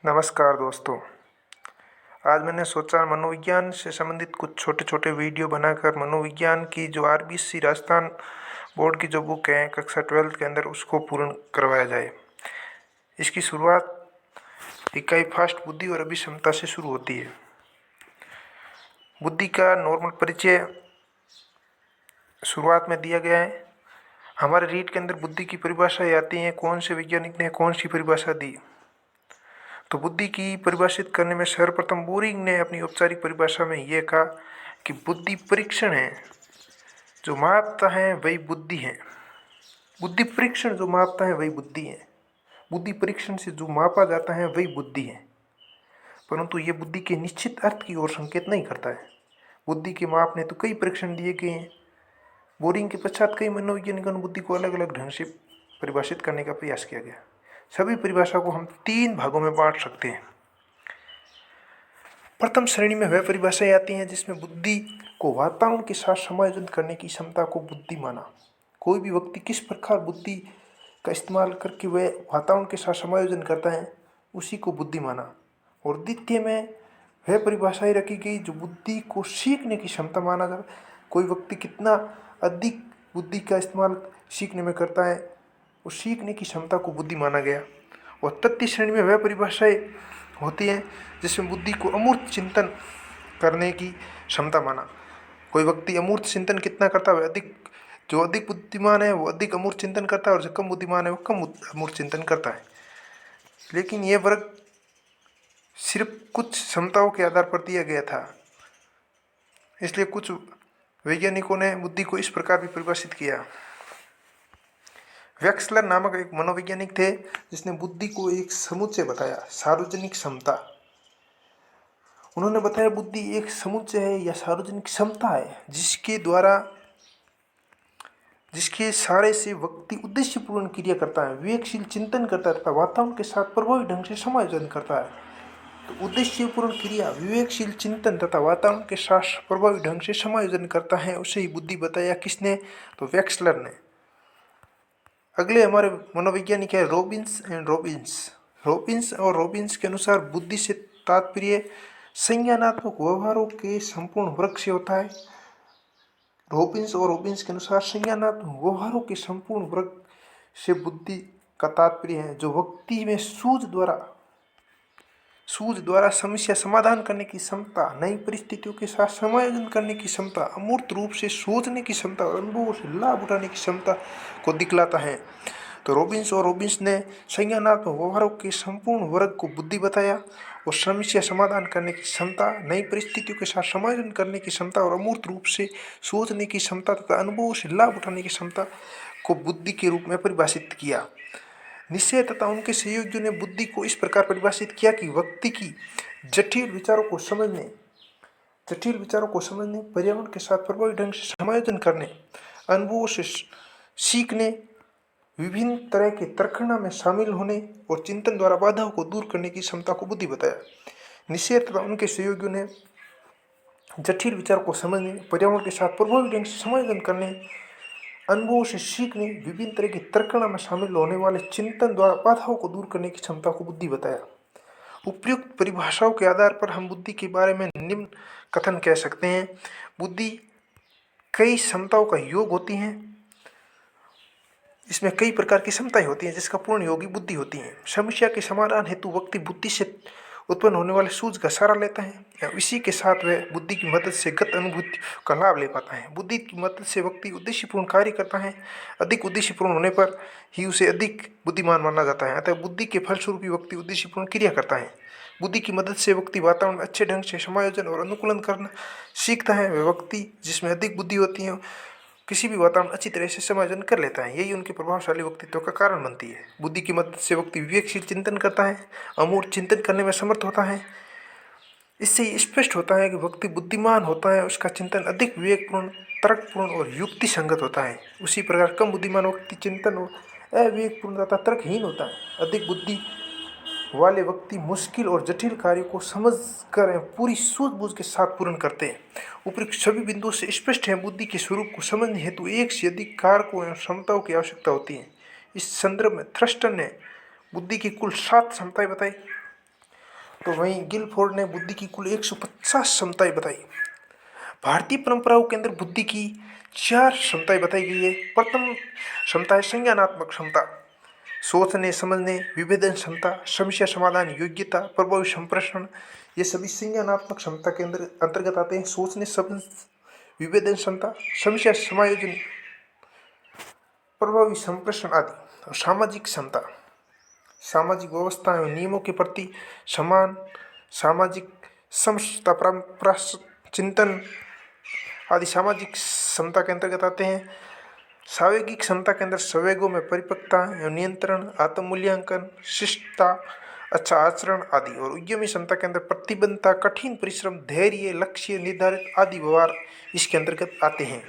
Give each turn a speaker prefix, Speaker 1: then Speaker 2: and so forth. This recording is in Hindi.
Speaker 1: नमस्कार दोस्तों। आज मैंने सोचा मनोविज्ञान से संबंधित कुछ छोटे छोटे वीडियो बनाकर मनोविज्ञान की जो आरबीसी राजस्थान बोर्ड की जो बुक है कक्षा 12 के अंदर उसको पूर्ण करवाया जाए। इसकी शुरुआत इकाई फास्ट बुद्धि और अभिक्षमता से शुरू होती है। बुद्धि का नॉर्मल परिचय शुरुआत में दिया गया है। हमारे रीड के अंदर बुद्धि की परिभाषाएं आती हैं, कौन से वैज्ञानिक ने कौन सी परिभाषा दी। तो बुद्धि की परिभाषित करने में सर्वप्रथम बोरिंग ने अपनी औपचारिक परिभाषा में यह कहा कि बुद्धि परीक्षण है, जो मापता है वही बुद्धि है। बुद्धि परीक्षण जो मापता है वही बुद्धि है। बुद्धि परीक्षण से जो मापा जाता है वही बुद्धि है, परंतु ये बुद्धि के निश्चित अर्थ की ओर संकेत नहीं करता है। बुद्धि के मापने तो कई परीक्षण दिए गए हैं। बोरिंग के पश्चात कई मनोवैज्ञानिकों ने बुद्धि को अलग अलग ढंग से परिभाषित करने का प्रयास किया गया। सभी परिभाषा को हम 3 भागों में बांट सकते हैं। प्रथम श्रेणी में वह परिभाषाएं आती हैं जिसमें बुद्धि को वातावरण के साथ समायोजन करने की क्षमता को बुद्धि माना। कोई भी व्यक्ति किस प्रकार बुद्धि का इस्तेमाल करके वह वातावरण के साथ समायोजन करता है उसी को बुद्धि माना। और द्वितीय में वह परिभाषाएं रखी गई जो बुद्धि को सीखने की क्षमता माना जाए। कोई व्यक्ति कितना अधिक बुद्धि का इस्तेमाल सीखने में करता है और सीखने की क्षमता को बुद्धि माना गया। और तृतीय श्रेणी में वह परिभाषाएं होती हैं जिसमें बुद्धि को अमूर्त चिंतन करने की क्षमता माना। कोई व्यक्ति अमूर्त चिंतन कितना करता है, जो अधिक बुद्धिमान है वो अधिक अमूर्त चिंतन करता है और जो कम बुद्धिमान है वो कम अमूर्त चिंतन करता है। लेकिन ये वर्ग सिर्फ कुछ क्षमताओं के आधार पर दिया गया था, इसलिए कुछ वैज्ञानिकों ने बुद्धि को इस प्रकार भी परिभाषित किया। वेक्सलर नामक एक मनोवैज्ञानिक थे जिसने बुद्धि को एक समुच्चय बताया, सार्वजनिक क्षमता। उन्होंने बताया बुद्धि एक समुच्चय है या सार्वजनिक क्षमता है जिसके सारे से व्यक्ति उद्देश्यपूर्ण क्रिया करता है, विवेकशील चिंतन करता है तथा वातावरण के साथ प्रभावी ढंग से समायोजन करता है। तो उद्देश्यपूर्ण क्रिया, विवेकशील चिंतन तथा वातावरण के साथ प्रभावी ढंग से समायोजन करता है, उसे ही बुद्धि बताया। किसने? तो वेक्सलर ने। अगले हमारे मनोवैज्ञानिक है रॉबिन्स एंड रॉबिन्स के अनुसार बुद्धि से तात्पर्य संज्ञानात्मक व्यवहारों के संपूर्ण वर्ग से होता है। रॉबिन्स के अनुसार संज्ञानात्मक व्यवहारों के संपूर्ण वर्ग से बुद्धि का तात्पर्य है जो व्यक्ति में सूझ द्वारा समस्या समाधान करने की क्षमता, नई परिस्थितियों के साथ समायोजन करने की क्षमता, अमूर्त रूप से सोचने की क्षमता और अनुभवों से लाभ उठाने की क्षमता को दिखलाता है। तो रॉबिन्स ने संज्ञानात्मक व्यवहारों के संपूर्ण वर्ग को बुद्धि बताया और समस्या समाधान करने की क्षमता, नई परिस्थितियों के साथ समायोजन करने की क्षमता और अमूर्त रूप से सोचने की क्षमता तथा अनुभवों से लाभ उठाने की क्षमता को बुद्धि के रूप में परिभाषित किया। निश्चय तथा उनके सहयोगियों ने बुद्धि को इस प्रकार परिभाषित किया कि व्यक्ति की जटिल विचारों को समझने, पर्यावरण के साथ प्रभावी ढंग से समायोजन करने, अनुभवों से सीखने, विभिन्न तरह के तर्कना में शामिल होने और चिंतन द्वारा बाधाओं को दूर करने की क्षमता को बुद्धि बताया। निश्चय तथा उनके सहयोगियों ने जटिल विचारों को समझने, पर्यावरण के साथ प्रभावी ढंग से समायोजन करने, अनुभवों से सीखने, विभिन्न तरह की तर्कना में शामिल होने वाले चिंतन द्वारा बाधाओं को दूर करने की क्षमता को बुद्धि बताया। उपयुक्त परिभाषाओं के आधार पर हम बुद्धि के बारे में निम्न कथन कह सकते हैं। बुद्धि कई क्षमताओं का योग होती है। इसमें कई प्रकार की क्षमताएं होती हैं जिसका पूर्ण योगी बुद्धि होती है। समस्या के समाधान हेतु व्यक्ति बुद्धि से उत्पन्न होने वाले सूझ का सहारा लेता है या इसी के साथ वह बुद्धि की मदद से गत अनुभूति का लाभ ले पाता है। बुद्धि की मदद से व्यक्ति उद्देश्यपूर्ण कार्य करता है। अधिक उद्देश्यपूर्ण होने पर ही उसे अधिक बुद्धिमान माना जाता है। अतः बुद्धि के फलस्वरूप ही व्यक्ति उद्देश्यपूर्ण क्रिया करता है। बुद्धि की मदद से व्यक्ति वातावरण में अच्छे ढंग से समायोजन और अनुकूलन करना सीखता है। वह व्यक्ति जिसमें अधिक बुद्धि होती है किसी भी वातावरण अच्छी तरह से समायोजन कर लेता है। यही उनके प्रभावशाली व्यक्तित्व का कारण बनती है। बुद्धि की मदद से व्यक्ति विवेकशील चिंतन करता है, अमूर्त चिंतन करने में समर्थ होता है। इससे स्पष्ट होता है कि व्यक्ति बुद्धिमान होता है, उसका चिंतन अधिक विवेकपूर्ण, तर्कपूर्ण और युक्ति संगत होता है। उसी प्रकार कम बुद्धिमान व्यक्ति चिंतन और अविवेकपूर्ण तथा तर्कहीन होता है। अधिक बुद्धि वाले व्यक्ति मुश्किल और जटिल कार्यों को समझकर पूरी सूझबूझ के साथ पूर्ण करते हैं। उपयुक्त सभी बिंदुओं से स्पष्ट है बुद्धि के स्वरूप को समझने हेतु एक से अधिक कारकों एवं क्षमताओं की आवश्यकता होती है। इस संदर्भ में थ्रस्टर ने बुद्धि की कुल 7 क्षमताएं बताई। तो वहीं गिलफोर्ड ने बुद्धि की कुल 150 क्षमताएं बताई। भारतीय परंपराओं के अंदर बुद्धि की 4 क्षमताएं बताई गई है। प्रथम क्षमता है संज्ञानात्मक क्षमता, सोचने समझने, विभेदन क्षमता, समस्या समाधान योग्यता, प्रभावी संप्रेषण, ये सभी संज्ञानात्मक क्षमता के अंदर अंतर्गत आते हैं। सोचने समझ, विभेदन क्षमता, समस्या समायोजन, प्रभावी संप्रेषण आदि। और सामाजिक क्षमता, सामाजिक व्यवस्था एवं नियमों के प्रति समान, सामाजिक समता, परंपरा चिंतन आदि सामाजिक क्षमता के अंतर्गत आते हैं। सावेगिक क्षमता के अंदर संवेगों में परिपक्वता एवं नियंत्रण, आत्म मूल्यांकन, शिष्टता, अच्छा आचरण आदि। और उद्यमी क्षमता के अंदर प्रतिबद्धता, कठिन परिश्रम, धैर्य, लक्ष्य निर्धारित आदि व्यवहार इसके अंतर्गत आते हैं।